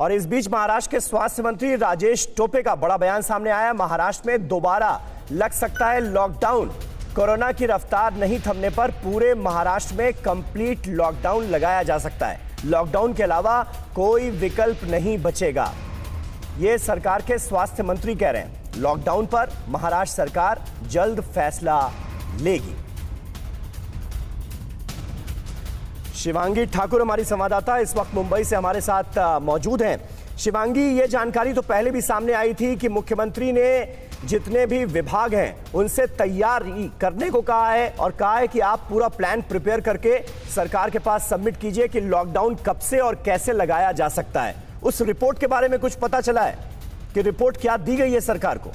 और इस बीच महाराष्ट्र के स्वास्थ्य मंत्री राजेश टोपे का बड़ा बयान सामने आया। महाराष्ट्र में दोबारा लग सकता है लॉकडाउन। कोरोना की रफ्तार नहीं थमने पर पूरे महाराष्ट्र में कंप्लीट लॉकडाउन लगाया जा सकता है। लॉकडाउन के अलावा कोई विकल्प नहीं बचेगा, ये सरकार के स्वास्थ्य मंत्री कह रहे हैं। लॉकडाउन पर महाराष्ट्र सरकार जल्द फैसला लेगी। शिवांगी ठाकुर हमारी संवाददाता इस वक्त मुंबई से हमारे साथ मौजूद हैं। शिवांगी, ये जानकारी तो पहले भी सामने आई थी कि मुख्यमंत्री ने जितने भी विभाग हैं उनसे तैयारी करने को कहा है और कहा है कि आप पूरा प्लान प्रिपेयर करके सरकार के पास सबमिट कीजिए कि लॉकडाउन कब से और कैसे लगाया जा सकता है। उस रिपोर्ट के बारे में कुछ पता चला है कि रिपोर्ट क्या दी गई है सरकार को?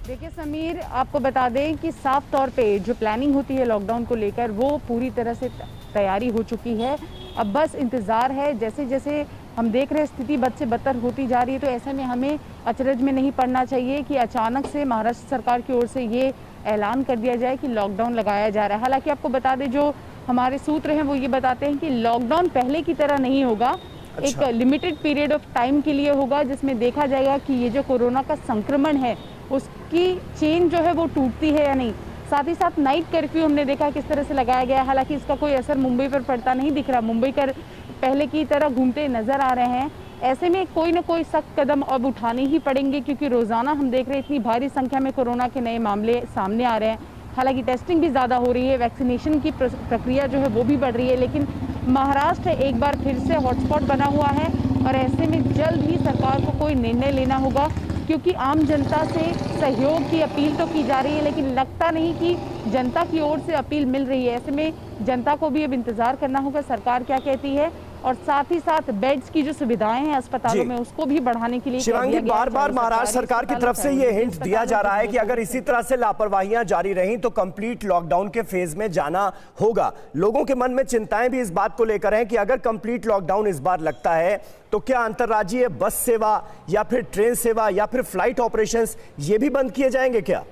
देखिए समीर, आपको बता दें कि साफ तौर पे जो प्लानिंग होती है लॉकडाउन को लेकर वो पूरी तरह से तैयारी हो चुकी है। अब बस इंतज़ार है। जैसे जैसे हम देख रहे हैं स्थिति बद से बदतर होती जा रही है, तो ऐसे में हमें अचरज में नहीं पड़ना चाहिए कि अचानक से महाराष्ट्र सरकार की ओर से ये ऐलान कर दिया जाए कि लॉकडाउन लगाया जा रहा है। हालांकि आपको बता दें, जो हमारे सूत्र हैं वो ये बताते हैं कि लॉकडाउन पहले की तरह नहीं होगा। एक लिमिटेड पीरियड ऑफ टाइम के लिए होगा, जिसमें देखा जाएगा कि ये जो कोरोना का संक्रमण है उसकी चेन जो है वो टूटती है या नहीं। साथ ही साथ नाइट कर्फ्यू हमने देखा किस तरह से लगाया गया। हालांकि इसका कोई असर मुंबई पर पड़ता नहीं दिख रहा। मुंबई कर पहले की तरह घूमते नजर आ रहे हैं। ऐसे में कोई ना कोई सख्त कदम अब उठाने ही पड़ेंगे, क्योंकि रोजाना हम देख रहे हैं इतनी भारी संख्या में कोरोना के नए मामले सामने आ रहे हैं। हालांकि टेस्टिंग भी ज़्यादा हो रही है, वैक्सीनेशन की प्रक्रिया जो है वो भी बढ़ रही है, लेकिन महाराष्ट्र एक बार फिर से हॉटस्पॉट बना हुआ है और ऐसे में जल्द ही सरकार को कोई निर्णय लेना होगा, क्योंकि आम जनता से सहयोग की अपील तो की जा रही है, लेकिन लगता नहीं कि जनता की ओर से अपील मिल रही है। ऐसे में जनता को भी अब इंतजार करना होगा सरकार क्या कहती है, और साथ ही साथ बेड्स की जो सुविधाएं हैं अस्पतालों में उसको भी बढ़ाने के लिए शिवांगी, बार बार महाराष्ट्र सरकार की तरफ से ये हिंट दिया जा रहा है कि अगर इसी तरह से लापरवाहियां जारी रहीं तो कंप्लीट लॉकडाउन के फेज में जाना होगा। लोगों के मन में चिंताएं भी इस बात को लेकर हैं कि अगर कंप्लीट लॉकडाउन इस बार लगता है तो क्या अंतर्राज्यीय बस सेवा या फिर ट्रेन सेवा या फिर फ्लाइट ऑपरेशंस ये भी बंद किए जाएंगे क्या?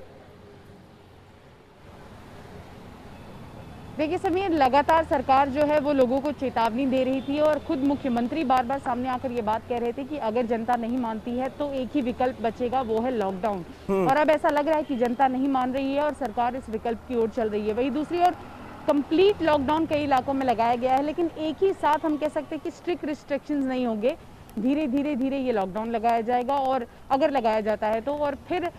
देखिए समीर, लगातार सरकार जो है वो लोगों को चेतावनी दे रही थी और खुद मुख्यमंत्री बार बार सामने आकर ये बात कह रहे थे कि अगर जनता नहीं मानती है तो एक ही विकल्प बचेगा, वो है लॉकडाउन। और अब ऐसा लग रहा है कि जनता नहीं मान रही है और सरकार इस विकल्प की ओर चल रही है। वही दूसरी ओर कंप्लीट लॉकडाउन कई इलाकों में लगाया गया है, लेकिन एक ही साथ हम कह सकते हैं कि स्ट्रिक्ट रिस्ट्रिक्शंस नहीं होंगे। धीरे धीरे ये लॉकडाउन लगाया जाएगा, और अगर लगाया जाता है तो और फिर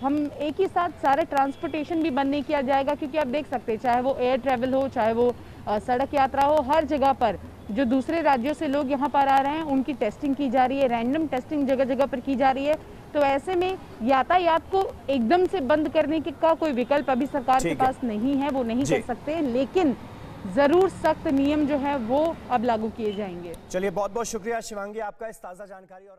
हम एक ही साथ सारे ट्रांसपोर्टेशन भी बंद नहीं किया जाएगा, क्योंकि आप देख सकते हैं चाहे वो एयर ट्रैवल हो, चाहे वो सड़क यात्रा हो, हर जगह पर जो दूसरे राज्यों से लोग यहाँ पर आ रहे हैं उनकी टेस्टिंग की जा रही है। रैंडम टेस्टिंग जगह जगह पर की जा रही है। तो ऐसे में यातायात को एकदम से बंद करने का कोई विकल्प अभी सरकार के पास नहीं है, वो नहीं कर सकते, लेकिन जरूर सख्त नियम जो है वो अब लागू किए जाएंगे। चलिए, बहुत बहुत शुक्रिया शिवांगी आपका इस ताजा जानकारी और